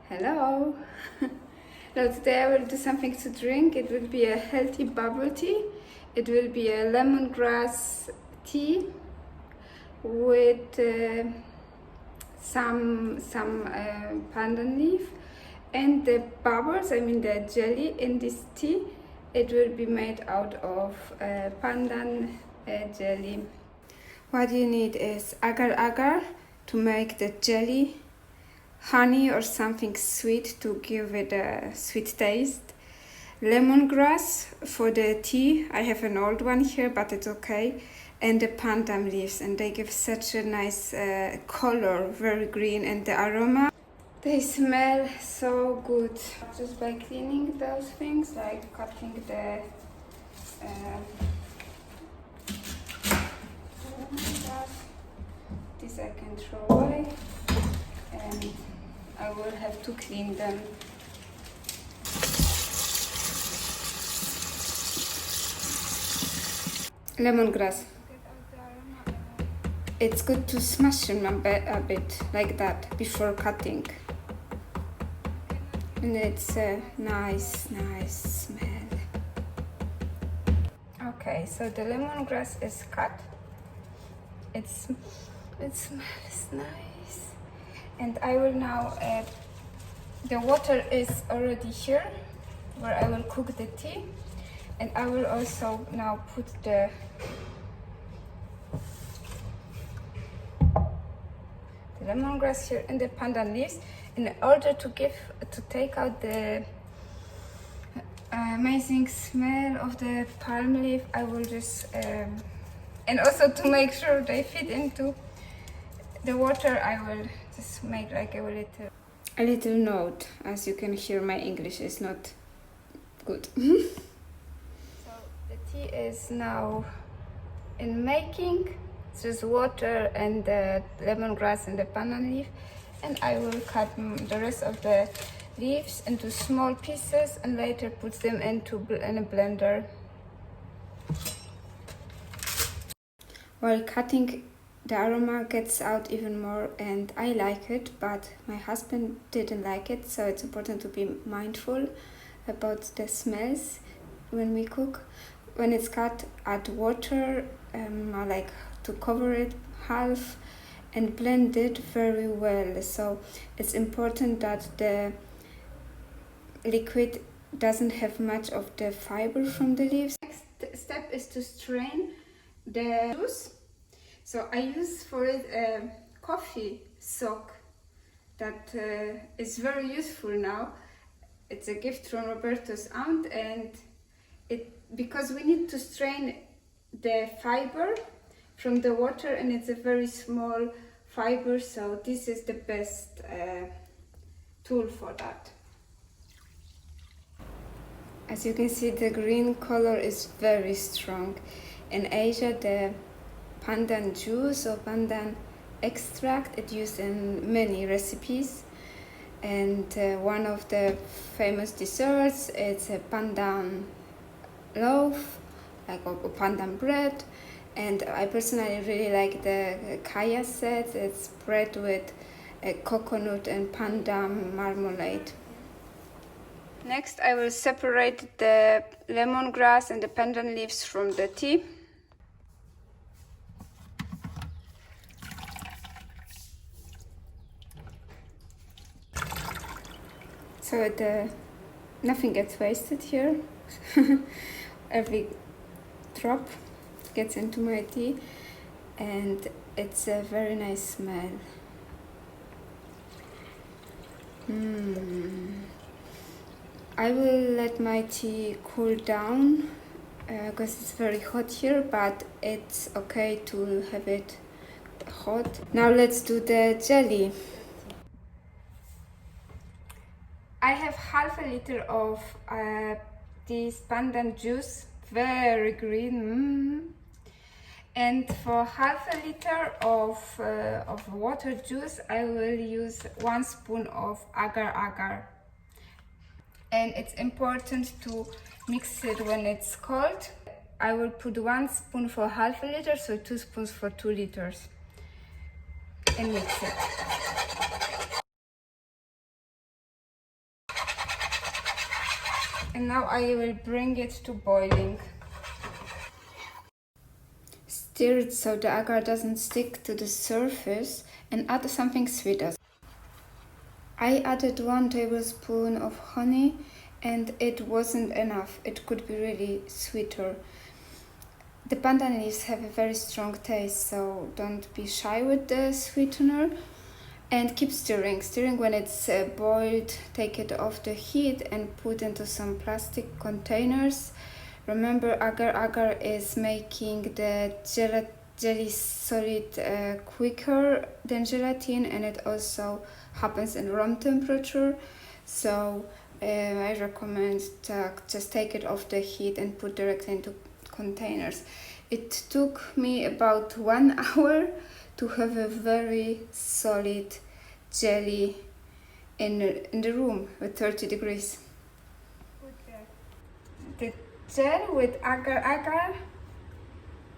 Hello! Now today I will do something to drink. It will be a healthy bubble tea. It will be a lemongrass tea with some pandan leaf, and the bubbles, I mean the jelly in this tea, it will be made out of pandan jelly. What you need is agar to make the jelly, honey or something sweet to give it a sweet taste, lemongrass for the tea. I have an old one here, but it's okay, and the pandan leaves, and they give such a nice color, very green, and the aroma. They smell so good. Just by cleaning those things, like cutting the this I can throw away, and I will have to clean them. Lemongrass. It's good to smash them a bit like that before cutting, and it's a nice smell. Okay, so the lemongrass is cut. It smells nice, and I will now add. The water is already here, where I will cook the tea, and I will also now put the lemongrass here and the pandan leaves. In order to take out the amazing smell of the palm leaf, I will just and also to make sure they fit into the water, I will just make like a little note. As you can hear, my English is not good. So the tea is now in making. It's just water and the lemongrass and the pandan leaf, and I will cut the rest of the leaves into small pieces and later put them in a blender. While cutting, the aroma gets out even more, and I like it, but my husband didn't like it, so it's important to be mindful about the smells when we cook. When it's cut, add water, like to cover it half, and blend it very well. So it's important that the liquid doesn't have much of the fiber from the leaves. Next step is to strain the juice. So I use for it a coffee soak that is very useful now. It's a gift from Roberto's aunt, and because we need to strain the fiber from the water, and it's a very small fiber, so this is the best tool for that. As you can see, the green color is very strong. In Asia, the pandan juice or pandan extract is used in many recipes, and one of the famous desserts is a pandan loaf, like a pandan bread, and I personally really like the kaya set. It's bread with coconut and pandan marmalade. Next, I will separate the lemongrass and the pandan leaves from the tea. So nothing gets wasted here. Every drop gets into my tea, and it's a very nice smell. I will let my tea cool down because it's very hot here, but it's okay to have it hot. Now let's do the jelly. I have half a liter of this pandan juice, very green, and for half a liter of water juice, I will use 1 spoon of agar. And it's important to mix it when it's cold. I will put 1 spoon for half a liter, so 2 spoons for 2 liters, and mix it. And now I will bring it to boiling. Stir it so the agar doesn't stick to the surface and add something sweeter. I added 1 tablespoon of honey and it wasn't enough. It could be really sweeter. The pandan leaves have a very strong taste, so don't be shy with the sweetener. And keep stirring. Stirring when it's boiled, take it off the heat and put into some plastic containers. Remember, agar is making the jelly solid quicker than gelatin, and it also happens in room temperature. So I recommend to just take it off the heat and put directly into containers. It took me about 1 hour to have a very solid jelly in the room with 30 degrees. The gel with agar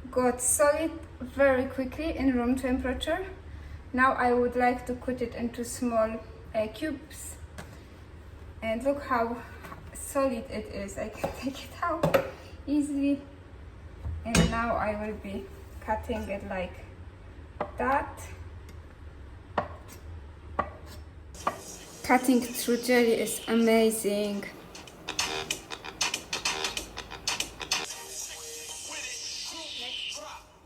got solid very quickly in room temperature. Now I would like to cut it into small cubes. And look how solid it is. I can take it out easily. And now I will be cutting it like that. Cutting through jelly is amazing. Next,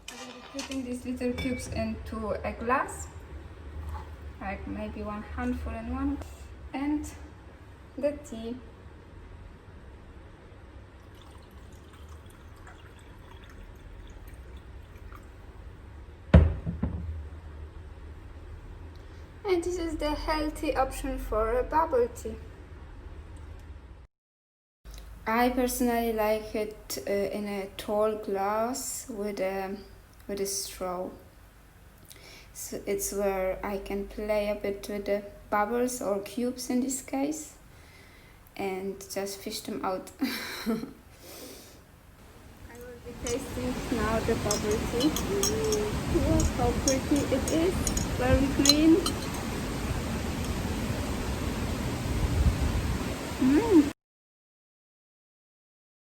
I will be putting these little cubes into a glass, like maybe 1 handful in one, and the tea. And this is the healthy option for a bubble tea. I personally like it in a tall glass with a straw. So it's where I can play a bit with the bubbles or cubes in this case and just fish them out. I will be tasting now the bubble tea. Look how pretty it is, very green.